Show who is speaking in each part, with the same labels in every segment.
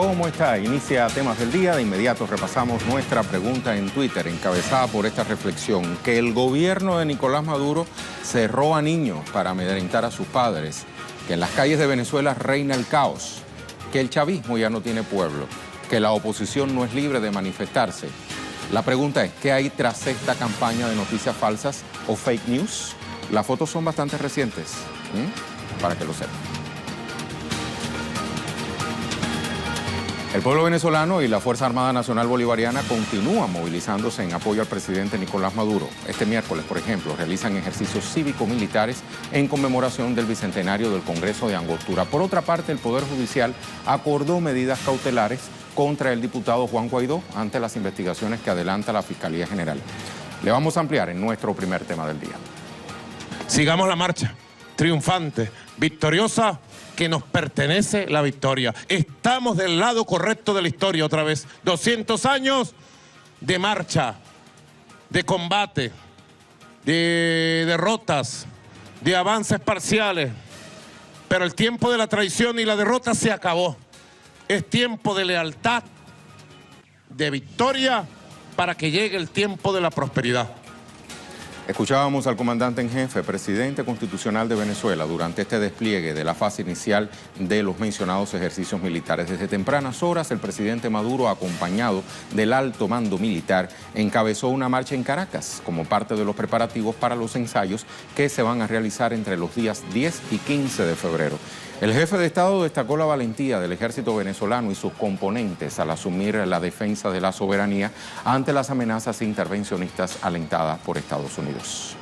Speaker 1: ¿Cómo está? Inicia temas del día. De inmediato repasamos nuestra pregunta en Twitter, encabezada por esta reflexión: que el gobierno de Nicolás Maduro cerró a niños para amedrentar a sus padres, que en las calles de Venezuela reina el caos, que el chavismo ya no tiene pueblo, que la oposición no es libre de manifestarse. La pregunta es, ¿qué hay tras esta campaña de noticias falsas o fake news? Las fotos son bastante recientes, para que lo sepan. El pueblo venezolano y la Fuerza Armada Nacional Bolivariana continúan movilizándose en apoyo al presidente Nicolás Maduro. Este miércoles, por ejemplo, realizan ejercicios cívico-militares en conmemoración del bicentenario del Congreso de Angostura. Por otra parte, el Poder Judicial acordó medidas cautelares contra el diputado Juan Guaidó ante las investigaciones que adelanta la Fiscalía General. Le vamos a ampliar en nuestro primer tema del día.
Speaker 2: Sigamos la marcha, triunfante, victoriosa, que nos pertenece la victoria. Estamos del lado correcto de la historia otra vez. 200 años de marcha, de combate, de derrotas, de avances parciales. Pero el tiempo de la traición y la derrota se acabó. Es tiempo de lealtad, de victoria, para que llegue el tiempo de la prosperidad.
Speaker 1: Escuchábamos al comandante en jefe, presidente constitucional de Venezuela, durante este despliegue de la fase inicial de los mencionados ejercicios militares. Desde tempranas horas, el presidente Maduro, acompañado del alto mando militar, encabezó una marcha en Caracas como parte de los preparativos para los ensayos que se van a realizar entre los días 10 y 15 de febrero. El jefe de Estado destacó la valentía del ejército venezolano y sus componentes al asumir la defensa de la soberanía ante las amenazas intervencionistas alentadas por Estados Unidos.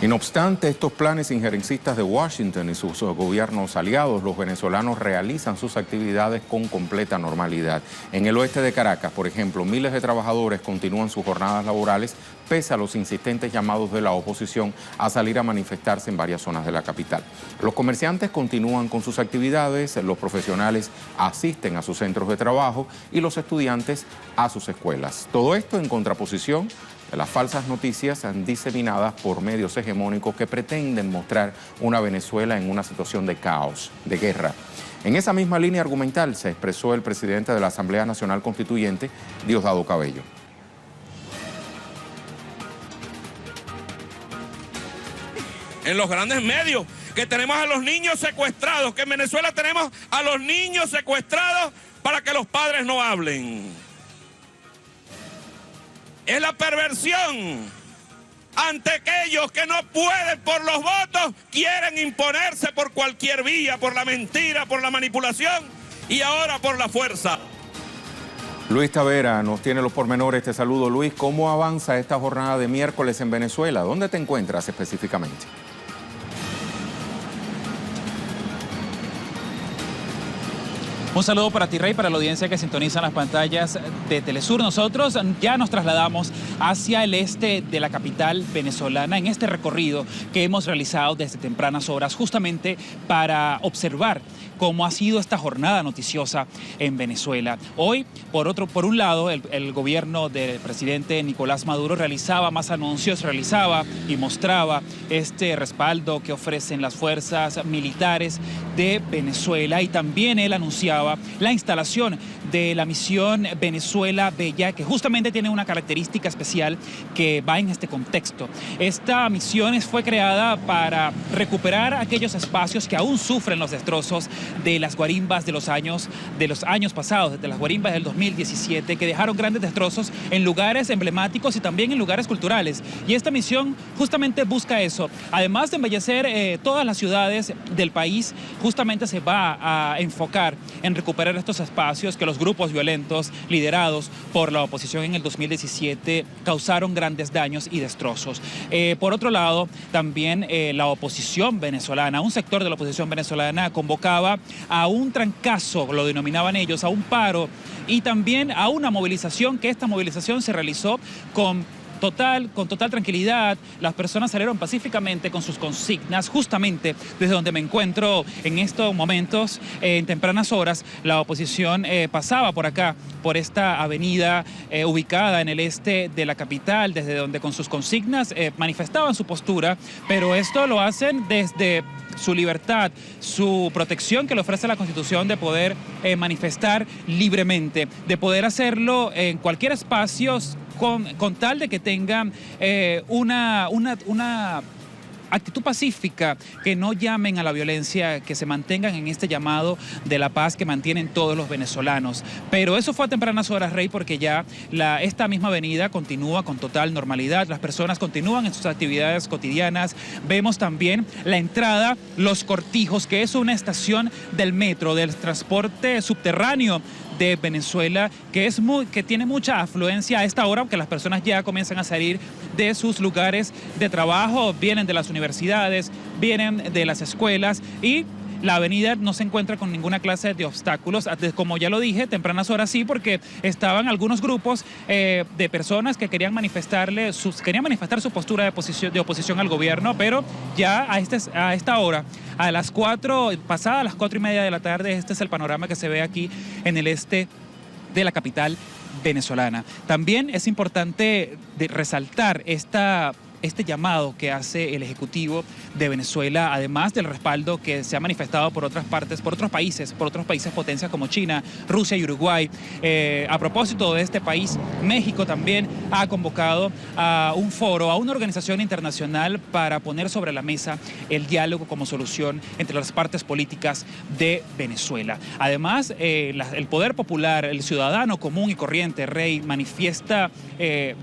Speaker 1: Y no obstante estos planes injerencistas de Washington y sus gobiernos aliados, los venezolanos realizan sus actividades con completa normalidad. En el oeste de Caracas, por ejemplo, miles de trabajadores continúan sus jornadas laborales pese a los insistentes llamados de la oposición a salir a manifestarse en varias zonas de la capital. Los comerciantes continúan con sus actividades, los profesionales asisten a sus centros de trabajo y los estudiantes a sus escuelas. Todo esto en contraposición de las falsas noticias diseminadas por medios hegemónicos que pretenden mostrar una Venezuela en una situación de caos, de guerra. En esa misma línea argumental se expresó el presidente de la Asamblea Nacional Constituyente, Diosdado Cabello.
Speaker 3: En los grandes medios, que tenemos a los niños secuestrados, que en Venezuela tenemos a los niños secuestrados para que los padres no hablen. Es la perversión ante aquellos que no pueden por los votos, quieren imponerse por cualquier vía, por la mentira, por la manipulación y ahora por la fuerza.
Speaker 1: Luis Tavera nos tiene los pormenores. Te saludo, Luis. ¿Cómo avanza esta jornada de miércoles en Venezuela? ¿Dónde te encuentras específicamente?
Speaker 4: Un saludo para ti, Rey, para la audiencia que sintoniza las pantallas de Telesur. Nosotros ya nos trasladamos hacia el este de la capital venezolana en este recorrido que hemos realizado desde tempranas horas justamente para observar cómo ha sido esta jornada noticiosa en Venezuela. Hoy, por un lado, el gobierno del presidente Nicolás Maduro realizaba más anuncios, realizaba y mostraba este respaldo que ofrecen las fuerzas militares de Venezuela, y también él anunciaba la instalación de la misión Venezuela Bella, que justamente tiene una característica especial que va en este contexto. Esta misión fue creada para recuperar aquellos espacios que aún sufren los destrozos de las guarimbas de los años pasados, de las guarimbas del 2017, que dejaron grandes destrozos en lugares emblemáticos y también en lugares culturales. Y esta misión justamente busca eso. Además de embellecer todas las ciudades del país, justamente se va a enfocar en recuperar estos espacios que los grupos violentos liderados por la oposición en el 2017 causaron grandes daños y destrozos. Por otro lado, también la oposición venezolana, un sector de la oposición venezolana convocaba a un trancazo, lo denominaban ellos, a un paro y también a una movilización, que esta movilización se realizó con con total tranquilidad. Las personas salieron pacíficamente con sus consignas. Justamente desde donde me encuentro en estos momentos, en tempranas horas, la oposición pasaba por acá, por esta avenida ubicada en el este de la capital, desde donde con sus consignas manifestaban su postura, pero esto lo hacen desde su libertad, su protección que le ofrece la Constitución de poder manifestar libremente, de poder hacerlo en cualquier espacio con tal de que tengan una actitud pacífica, que no llamen a la violencia, que se mantengan en este llamado de la paz que mantienen todos los venezolanos. Pero eso fue a tempranas horas, Rey, porque ya esta misma avenida continúa con total normalidad, las personas continúan en sus actividades cotidianas. Vemos también la entrada Los Cortijos, que es una estación del metro, del transporte subterráneo de Venezuela, que tiene mucha afluencia a esta hora, aunque las personas ya comienzan a salir de sus lugares de trabajo, vienen de las universidades, vienen de las escuelas, y la avenida no se encuentra con ninguna clase de obstáculos, como ya lo dije, tempranas horas sí, porque estaban algunos grupos de personas que querían manifestar su postura de oposición al gobierno, pero ya a esta hora, pasadas las 4:30 de la tarde, este es el panorama que se ve aquí en el este de la capital venezolana. También es importante resaltar este llamado que hace el Ejecutivo de Venezuela, además del respaldo que se ha manifestado por otros países potencias como China, Rusia y Uruguay. A propósito de este país, México también ha convocado a un foro, a una organización internacional para poner sobre la mesa el diálogo como solución entre las partes políticas de Venezuela. Además, el poder popular, el ciudadano común y corriente, Rey, manifiesta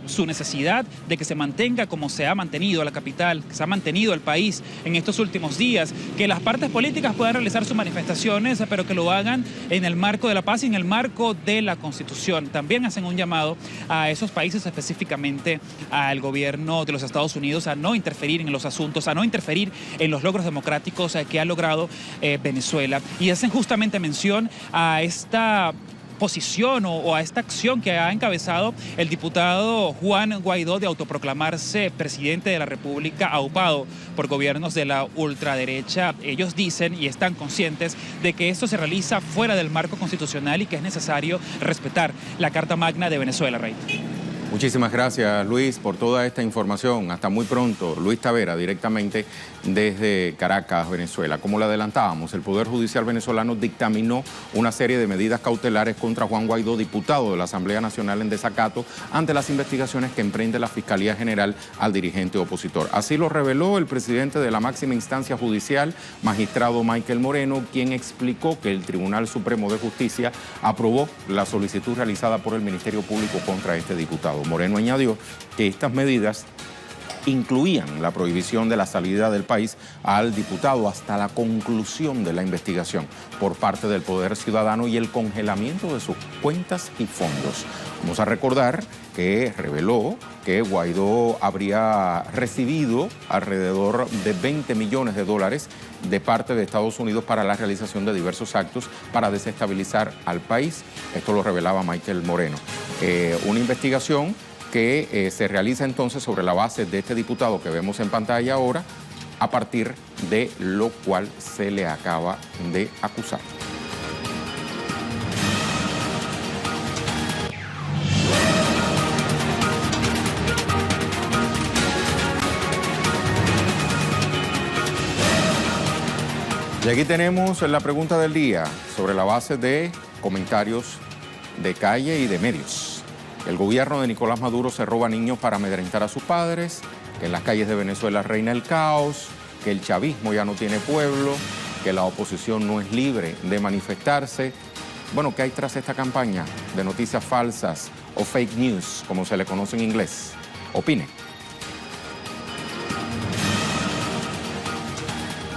Speaker 4: su necesidad de que se mantenga como se ha mantenido la capital, que se ha mantenido el país en estos últimos días, que las partes políticas puedan realizar sus manifestaciones, pero que lo hagan en el marco de la paz y en el marco de la Constitución. También hacen un llamado a esos países, específicamente al gobierno de los Estados Unidos, a no interferir en los asuntos, a no interferir en los logros democráticos que ha logrado Venezuela. Y hacen justamente mención a esta posición o a esta acción que ha encabezado el diputado Juan Guaidó de autoproclamarse presidente de la República, aupado por gobiernos de la ultraderecha. Ellos dicen y están conscientes de que esto se realiza fuera del marco constitucional y que es necesario respetar la Carta Magna de Venezuela, Rey.
Speaker 1: Muchísimas gracias, Luis, por toda esta información. Hasta muy pronto. Luis Tavera, directamente desde Caracas, Venezuela. Como le adelantábamos, el Poder Judicial venezolano dictaminó una serie de medidas cautelares contra Juan Guaidó, diputado de la Asamblea Nacional, en desacato ante las investigaciones que emprende la Fiscalía General al dirigente opositor. Así lo reveló el presidente de la máxima instancia judicial, magistrado Michael Moreno, quien explicó que el Tribunal Supremo de Justicia aprobó la solicitud realizada por el Ministerio Público contra este diputado. Moreno añadió que estas medidas incluían la prohibición de la salida del país al diputado hasta la conclusión de la investigación por parte del Poder Ciudadano y el congelamiento de sus cuentas y fondos. Vamos a recordar que reveló que Guaidó habría recibido alrededor de $20 millones de parte de Estados Unidos para la realización de diversos actos para desestabilizar al país. Esto lo revelaba Michael Moreno. Una investigación que se realiza entonces sobre la base de este diputado que vemos en pantalla ahora, a partir de lo cual se le acaba de acusar. Y aquí tenemos la pregunta del día sobre la base de comentarios de calle y de medios. El gobierno de Nicolás Maduro se roba niños para amedrentar a sus padres, que en las calles de Venezuela reina el caos, que el chavismo ya no tiene pueblo, que la oposición no es libre de manifestarse. Bueno, ¿qué hay tras esta campaña de noticias falsas o fake news, como se le conoce en inglés? Opine.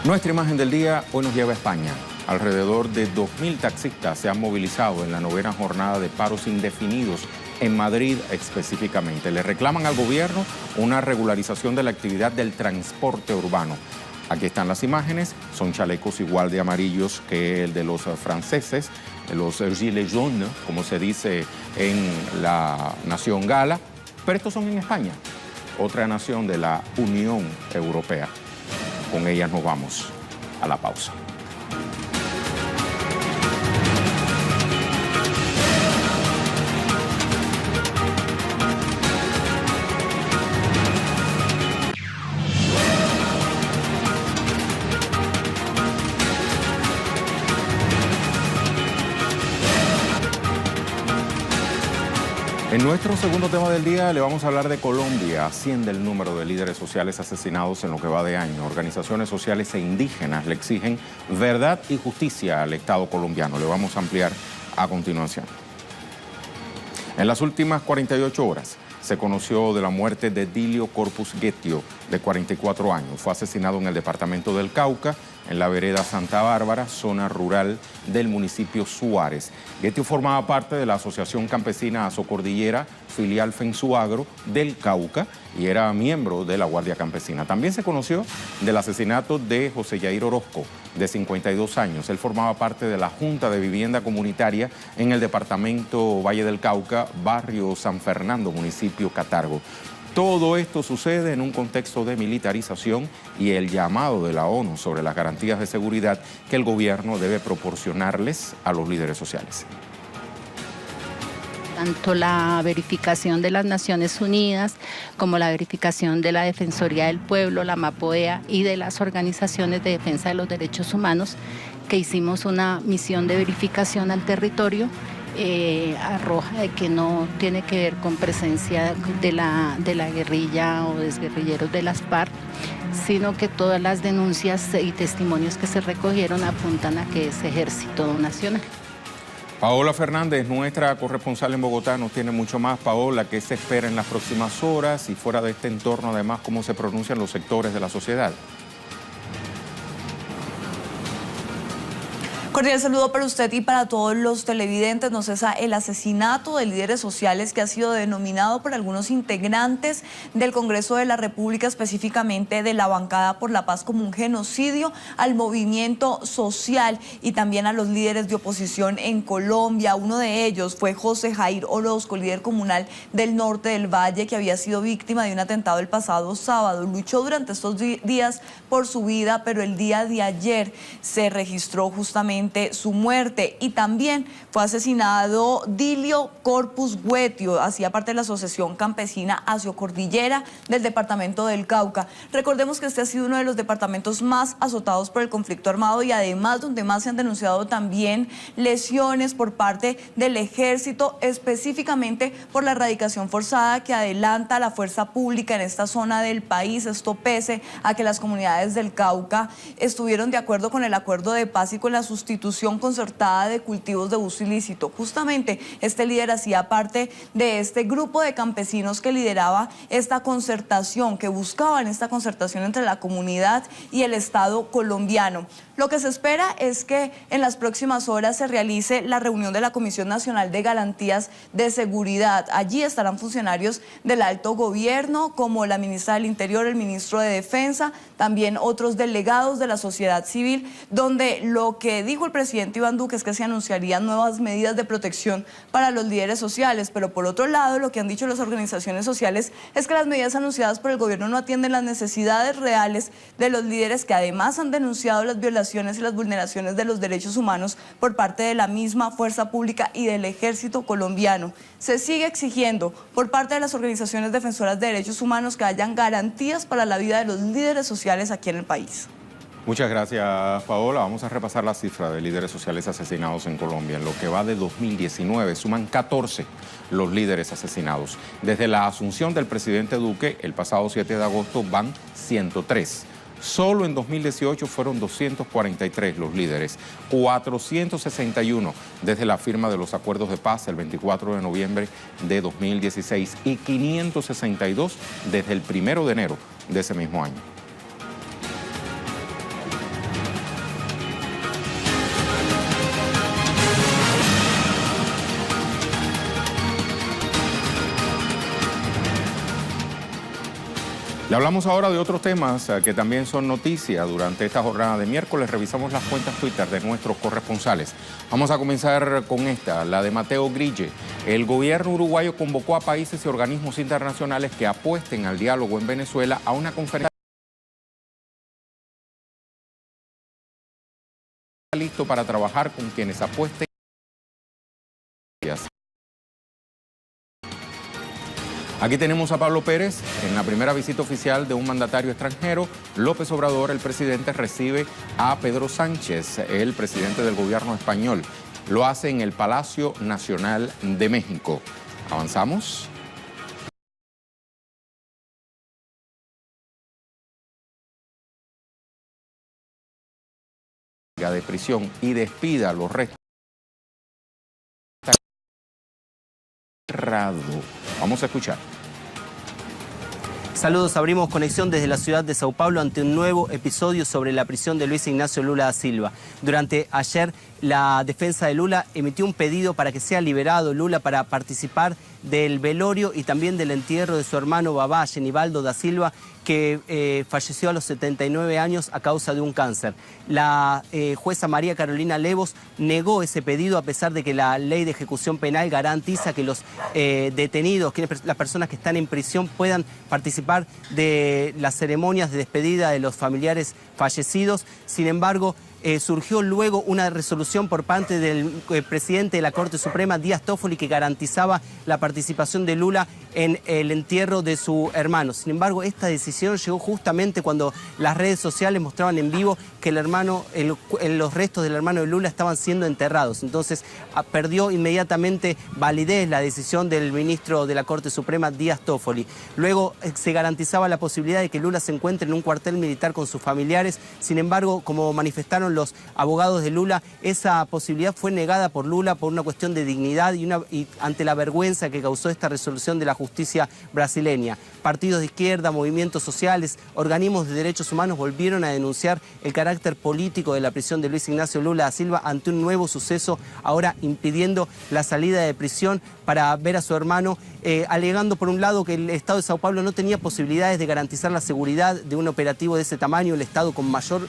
Speaker 1: Nuestra imagen del día hoy nos lleva a España. Alrededor de 2.000 taxistas se han movilizado en la 9ª jornada de paros indefinidos en Madrid específicamente. Le reclaman al gobierno una regularización de la actividad del transporte urbano. Aquí están las imágenes, son chalecos igual de amarillos que el de los franceses, los gilets jaunes, como se dice en la nación gala, pero estos son en España. otra nación de la Unión Europea. Con ellas nos vamos a la pausa. En nuestro segundo tema del día le vamos a hablar de Colombia. Asciende el número de líderes sociales asesinados en lo que va de año. Organizaciones sociales e indígenas le exigen verdad y justicia al Estado colombiano. Le vamos a ampliar a continuación. En las últimas 48 horas se conoció de la muerte de Dilio Corpus Guetio, de 44 años. Fue asesinado en el departamento del Cauca, en la vereda Santa Bárbara, zona rural del municipio Suárez. Guetio formaba parte de la Asociación Campesina Azocordillera, filial Fensuagro del Cauca, y era miembro de la Guardia Campesina. También se conoció del asesinato de José Yair Orozco, de 52 años. Él formaba parte de la Junta de Vivienda Comunitaria en el departamento Valle del Cauca, barrio San Fernando, municipio Catargo. Todo esto sucede en un contexto de militarización y el llamado de la ONU sobre las garantías de seguridad que el gobierno debe proporcionarles a los líderes sociales.
Speaker 5: Tanto la verificación de las Naciones Unidas como la verificación de la Defensoría del Pueblo, la MAPOEA y de las organizaciones de defensa de los derechos humanos, que hicimos una misión de verificación al territorio, arroja de que no tiene que ver con presencia de la guerrilla o desguerrilleros de las FARC, sino que todas las denuncias y testimonios que se recogieron apuntan a que es ejército nacional.
Speaker 1: Paola Fernández, nuestra corresponsal en Bogotá, nos tiene mucho más. Paola, ¿qué se espera en las próximas horas? Y fuera de este entorno, además, ¿cómo se pronuncian los sectores de la sociedad?
Speaker 6: Cordial saludo para usted y para todos los televidentes. Nos cesa el asesinato de líderes sociales que ha sido denominado por algunos integrantes del Congreso de la República, específicamente de la bancada por la paz, como un genocidio al movimiento social y también a los líderes de oposición en Colombia. Uno de ellos fue José Jair Orozco, líder comunal del norte del Valle, que había sido víctima de un atentado el pasado sábado. Luchó durante estos días por su vida, pero el día de ayer se registró justamente su muerte. Y también fue asesinado Dilio Corpus Guetio, hacía parte de la Asociación Campesina Azocordillera del departamento del Cauca. Recordemos que este ha sido uno de los departamentos más azotados por el conflicto armado y además donde más se han denunciado también lesiones por parte del ejército, específicamente por la erradicación forzada que adelanta la fuerza pública en esta zona del país. Esto pese a que las comunidades del Cauca estuvieron de acuerdo con el acuerdo de paz y con la sustitución concertada de cultivos de uso ilícito. Justamente este líder hacía parte de este grupo de campesinos que lideraba esta concertación, que buscaban esta concertación entre la comunidad y el Estado colombiano. Lo que se espera es que en las próximas horas se realice la reunión de la Comisión Nacional de Garantías de Seguridad. Allí estarán funcionarios del alto gobierno, como la ministra del Interior, el ministro de Defensa, también otros delegados de la sociedad civil, donde lo que dijo el presidente Iván Duque es que se anunciarían nuevas medidas de protección para los líderes sociales. Pero por otro lado, lo que han dicho las organizaciones sociales es que las medidas anunciadas por el gobierno no atienden las necesidades reales de los líderes, que además han denunciado las violaciones y las vulneraciones de los derechos humanos por parte de la misma fuerza pública y del ejército colombiano. Se sigue exigiendo por parte de las organizaciones defensoras de derechos humanos que hayan garantías para la vida de los líderes sociales aquí en el país.
Speaker 1: Muchas gracias, Paola. Vamos a repasar la cifra de líderes sociales asesinados en Colombia. En lo que va de 2019, suman 14 los líderes asesinados. Desde la asunción del presidente Duque, el pasado 7 de agosto, van 103. Solo en 2018 fueron 243 los líderes, 461 desde la firma de los acuerdos de paz el 24 de noviembre de 2016 y 562 desde el 1 de enero de ese mismo año. Le hablamos ahora de otros temas que también son noticia durante esta jornada de miércoles. Revisamos las cuentas Twitter de nuestros corresponsales. Vamos a comenzar con esta, la de Mateo Grille. El gobierno uruguayo convocó a países y organismos internacionales que apuesten al diálogo en Venezuela a una conferencia listo para trabajar con quienes apuesten. Aquí tenemos a Pablo Pérez. En la primera visita oficial de un mandatario extranjero, López Obrador, el presidente, recibe a Pedro Sánchez, el presidente del gobierno español. Lo hace en el Palacio Nacional de México. ¿Avanzamos? De prisión y despida los restos. Vamos a escuchar.
Speaker 7: Saludos, abrimos conexión desde la ciudad de Sao Paulo ante un nuevo episodio sobre la prisión de Luis Ignacio Lula da Silva. Durante ayer, la defensa de Lula emitió un pedido para que sea liberado Lula para participar del velorio y también del entierro de su hermano Babá, Genibaldo da Silva, que falleció a los 79 años a causa de un cáncer. La jueza María Carolina Levos negó ese pedido a pesar de que la ley de ejecución penal garantiza que los detenidos, las personas que están en prisión, puedan participar de las ceremonias de despedida de los familiares fallecidos. Sin embargo, surgió luego una resolución por parte del presidente de la Corte Suprema, Díaz Toffoli, que garantizaba la participación de Lula en el entierro de su hermano. Sin embargo, esta decisión llegó justamente cuando las redes sociales mostraban en vivo que los restos del hermano de Lula estaban siendo enterrados. Entonces, perdió inmediatamente validez la decisión del ministro de la Corte Suprema, Díaz Toffoli. Luego se garantizaba la posibilidad de que Lula se encuentre en un cuartel militar con sus familiares. Sin embargo, como manifestaron los abogados de Lula, esa posibilidad fue negada por Lula por una cuestión de dignidad y ante la vergüenza que causó esta resolución de la justicia brasileña. Partidos de izquierda, movimientos sociales, organismos de derechos humanos volvieron a denunciar el carácter político de la prisión de Luis Ignacio Lula da Silva ante un nuevo suceso, ahora impidiendo la salida de prisión para ver a su hermano, alegando por un lado que el Estado de Sao Paulo no tenía posibilidades de garantizar la seguridad de un operativo de ese tamaño, el Estado con mayor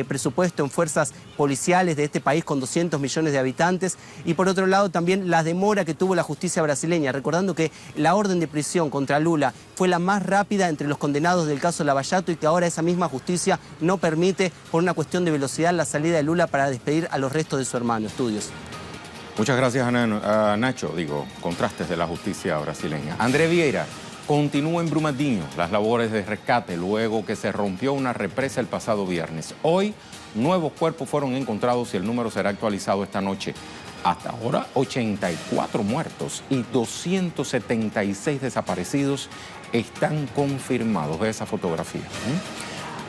Speaker 7: presupuesto en fuerzas policiales de este país con 200 millones de habitantes, y por otro lado también la demora que tuvo la justicia brasileña, recordando que la orden de prisión contra Lula fue la más rápida entre los condenados del caso Lavallato y que ahora esa misma justicia no permite, por una cuestión de velocidad, la salida de Lula para despedir a los restos de su hermano. Estudios.
Speaker 1: Muchas gracias a Nacho, contrastes de la justicia brasileña. André Vieira, continúa en Brumadinho las labores de rescate luego que se rompió una represa el pasado viernes. Hoy, nuevos cuerpos fueron encontrados y el número será actualizado esta noche. Hasta ahora, 84 muertos y 276 desaparecidos están confirmados. Ve esa fotografía.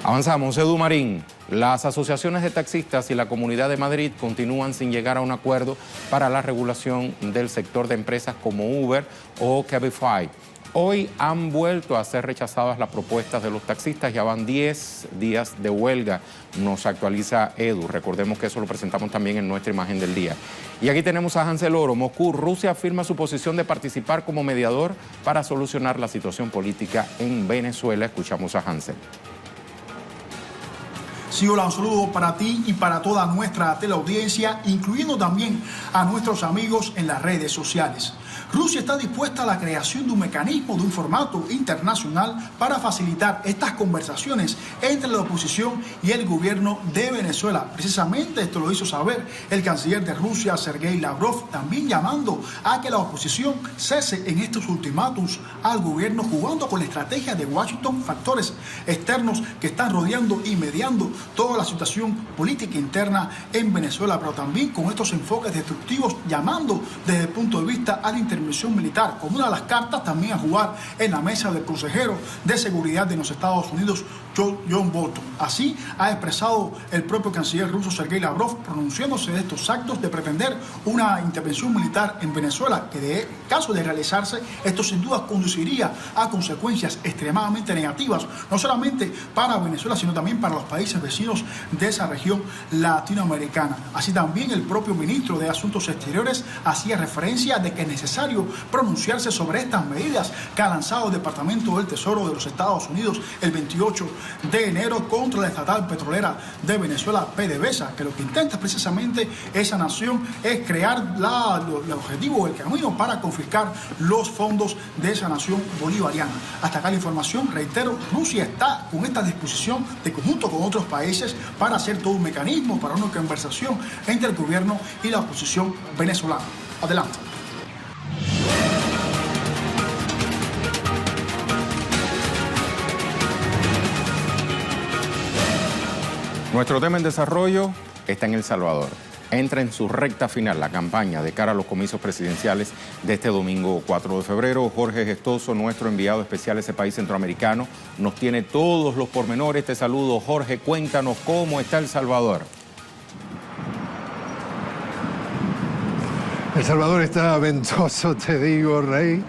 Speaker 1: Avanzamos. Edu Marín. Las asociaciones de taxistas y la Comunidad de Madrid continúan sin llegar a un acuerdo para la regulación del sector de empresas como Uber o Cabify. Hoy han vuelto a ser rechazadas las propuestas de los taxistas, ya van 10 días de huelga, nos actualiza Edu. Recordemos que eso lo presentamos también en nuestra imagen del día. Y aquí tenemos a Hansel Oro. Moscú, Rusia afirma su posición de participar como mediador para solucionar la situación política en Venezuela. Escuchamos a Hansel.
Speaker 8: Sí, hola, un saludo para ti y para toda nuestra teleaudiencia, incluyendo también a nuestros amigos en las redes sociales. Rusia está dispuesta a la creación de un mecanismo, de un formato internacional para facilitar estas conversaciones entre la oposición y el gobierno de Venezuela. Precisamente esto lo hizo saber el canciller de Rusia, Sergei Lavrov, también llamando a que la oposición cese en estos ultimátums al gobierno, jugando con la estrategia de Washington, factores externos que están rodeando y mediando toda la situación política interna en Venezuela, pero también con estos enfoques destructivos, llamando desde el punto de vista a la intervención militar como una de las cartas también a jugar en la mesa del consejero de seguridad de los Estados Unidos, John Bolton. Así ha expresado el propio canciller ruso Sergei Lavrov, pronunciándose de estos actos de pretender una intervención militar en Venezuela, que de caso de realizarse, esto sin duda conduciría a consecuencias extremadamente negativas, no solamente para Venezuela, sino también para los países vecinos de esa región latinoamericana. Así también el propio ministro de Asuntos Exteriores hacía referencia de que es necesario necesario pronunciarse sobre estas medidas que ha lanzado el Departamento del Tesoro de los Estados Unidos el 28 de enero contra la estatal petrolera de Venezuela, PDVSA, que lo que intenta precisamente esa nación es crear el objetivo, el camino para confiscar los fondos de esa nación bolivariana. Hasta acá la información. Reitero, Rusia está con esta disposición de conjunto con otros países para hacer todo un mecanismo, para una conversación entre el gobierno y la oposición venezolana. Adelante.
Speaker 1: Nuestro tema en desarrollo está en El Salvador. Entra en su recta final la campaña de cara a los comicios presidenciales de este domingo 4 de febrero. Jorge Gestoso, nuestro enviado especial a ese país centroamericano, nos tiene todos los pormenores. Te saludo, Jorge. Cuéntanos cómo está El Salvador.
Speaker 9: El Salvador está ventoso, te digo, Rey,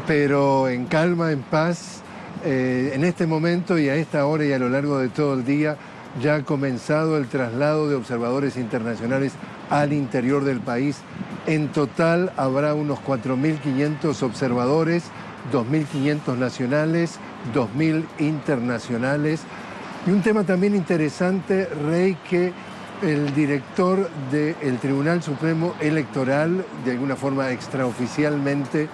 Speaker 9: pero en calma, en paz. En este momento y a esta hora y a lo largo de todo el día ya ha comenzado el traslado de observadores internacionales al interior del país. En total habrá unos 4.500 observadores, 2.500 nacionales, 2.000 internacionales. Y un tema también interesante, Rey, que el director del Tribunal Supremo Electoral, de alguna forma extraoficialmente,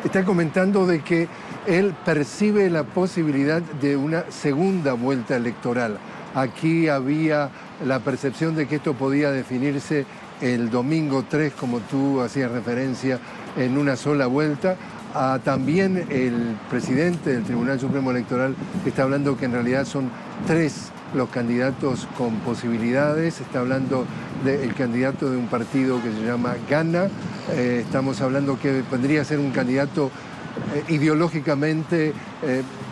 Speaker 9: está comentando de que él percibe la posibilidad de una segunda vuelta electoral. Aquí había la percepción de que esto podía definirse el domingo 3, como tú hacías referencia, en una sola vuelta. También el presidente del Tribunal Supremo Electoral está hablando que en realidad son 3 los candidatos con posibilidades. Está hablando del candidato de un partido que se llama Gana. Estamos hablando que podría ser un candidato ideológicamente,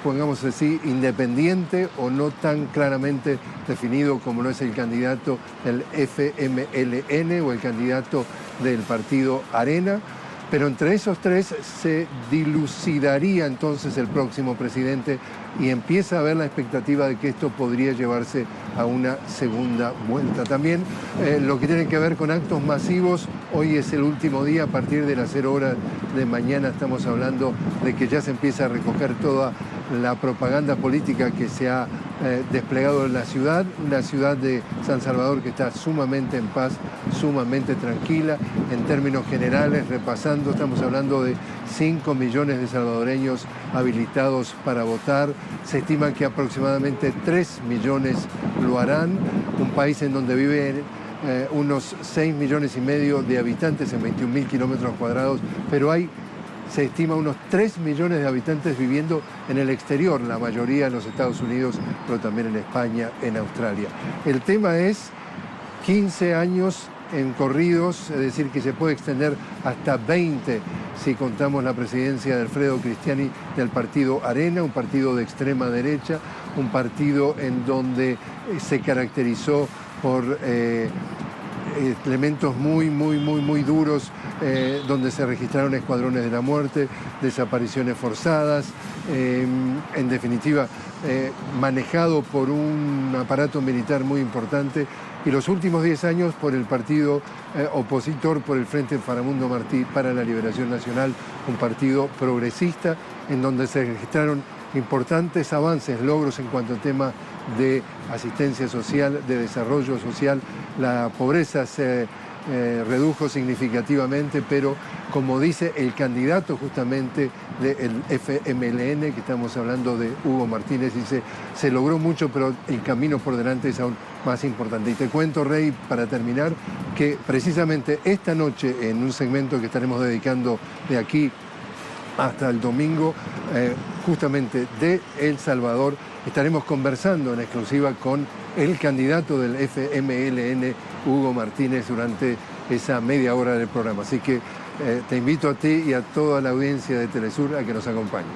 Speaker 9: pongamos así, independiente o no tan claramente definido como lo es el candidato del FMLN o el candidato del partido Arena. Pero entre esos 3 se dilucidaría entonces el próximo presidente y empieza a haber la expectativa de que esto podría llevarse a una segunda vuelta. También lo que tiene que ver con actos masivos, hoy es el último día, a partir de las 0 horas de mañana estamos hablando de que ya se empieza a recoger toda la propaganda política que se ha desplegado en la ciudad, una ciudad de San Salvador que está sumamente en paz, sumamente tranquila. En términos generales, repasando, estamos hablando de 5 millones de salvadoreños habilitados para votar. Se estima que aproximadamente 3 millones lo harán. Un país en donde viven unos 6 millones y medio de habitantes en 21.000 kilómetros cuadrados, pero se estima unos 3 millones de habitantes viviendo en el exterior, la mayoría en los Estados Unidos, pero también en España, en Australia. El tema es 15 años en corridos, es decir, que se puede extender hasta 20 si contamos la presidencia de Alfredo Cristiani del partido Arena, un partido de extrema derecha, un partido en donde se caracterizó por elementos muy duros, donde se registraron escuadrones de la muerte, desapariciones forzadas, en definitiva manejado por un aparato militar muy importante, y los últimos 10 años por el partido opositor, por el Frente Faramundo Martí para la Liberación Nacional, un partido progresista en donde se registraron importantes avances, logros en cuanto a tema de asistencia social, de desarrollo social. La pobreza se redujo significativamente, pero como dice el candidato justamente del FMLN, que estamos hablando de Hugo Martínez, dice, se logró mucho, pero el camino por delante es aún más importante. Y te cuento, Rey, para terminar, que precisamente esta noche, en un segmento que estaremos dedicando de aquí hasta el domingo, justamente de El Salvador, estaremos conversando en exclusiva con el candidato del FMLN, Hugo Martínez, durante esa media hora del programa. Así que te invito a ti y a toda la audiencia de Telesur a que nos acompañe.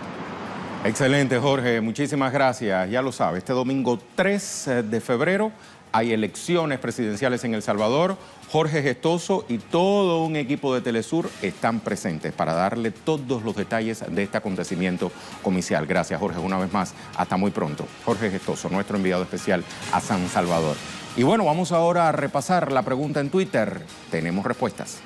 Speaker 1: Excelente, Jorge. Muchísimas gracias. Ya lo sabe, este domingo 3 de febrero hay elecciones presidenciales en El Salvador. Jorge Gestoso y todo un equipo de Telesur están presentes para darle todos los detalles de este acontecimiento comicial. Gracias, Jorge, una vez más. Hasta muy pronto. Jorge Gestoso, nuestro enviado especial a San Salvador. Y bueno, vamos ahora a repasar la pregunta en Twitter. Tenemos respuestas.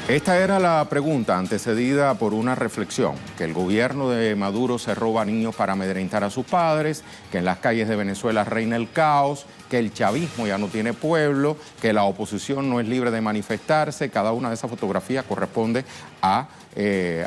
Speaker 1: Esta era la pregunta antecedida por una reflexión, que el gobierno de Maduro se roba niños para amedrentar a sus padres, que en las calles de Venezuela reina el caos, que el chavismo ya no tiene pueblo, que la oposición no es libre de manifestarse. Cada una de esas fotografías corresponde a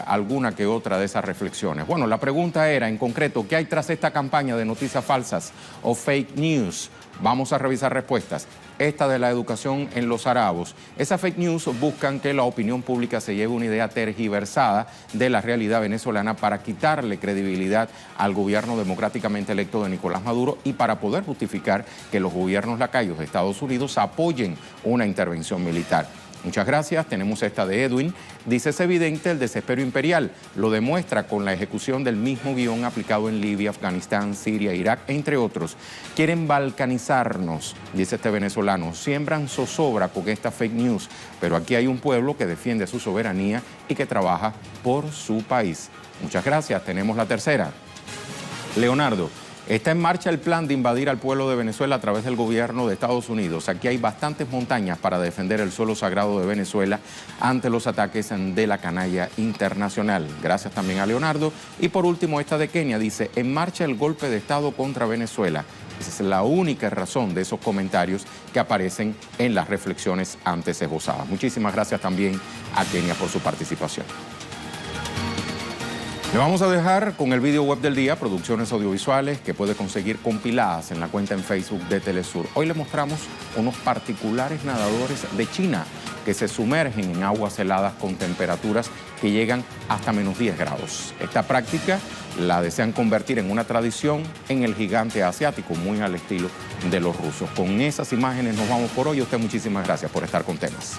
Speaker 1: alguna que otra de esas reflexiones. Bueno, la pregunta era, en concreto, ¿qué hay tras esta campaña de noticias falsas o fake news? Vamos a revisar respuestas. Esta de la educación en los Arabos. Esas fake news buscan que la opinión pública se lleve una idea tergiversada de la realidad venezolana para quitarle credibilidad al gobierno democráticamente electo de Nicolás Maduro y para poder justificar que los gobiernos lacayos de Estados Unidos apoyen una intervención militar. Muchas gracias. Tenemos esta de Edwin. Dice, es evidente el desespero imperial. Lo demuestra con la ejecución del mismo guión aplicado en Libia, Afganistán, Siria, Irak, entre otros. Quieren balcanizarnos, dice este venezolano. Siembran zozobra con esta fake news. Pero aquí hay un pueblo que defiende su soberanía y que trabaja por su país. Muchas gracias. Tenemos la tercera. Leonardo. Está en marcha el plan de invadir al pueblo de Venezuela a través del gobierno de Estados Unidos. Aquí hay bastantes montañas para defender el suelo sagrado de Venezuela ante los ataques de la canalla internacional. Gracias también a Leonardo. Y por último, esta de Kenia dice, en marcha el golpe de Estado contra Venezuela. Esa es la única razón de esos comentarios que aparecen en las reflexiones antes esbozadas. Muchísimas gracias también a Kenia por su participación. Le vamos a dejar con el video web del día, producciones audiovisuales que puede conseguir compiladas en la cuenta en Facebook de Telesur. Hoy le mostramos unos particulares nadadores de China que se sumergen en aguas heladas con temperaturas que llegan hasta menos 10 grados. Esta práctica la desean convertir en una tradición en el gigante asiático, muy al estilo de los rusos. Con esas imágenes nos vamos por hoy. A usted muchísimas gracias por estar con Temas.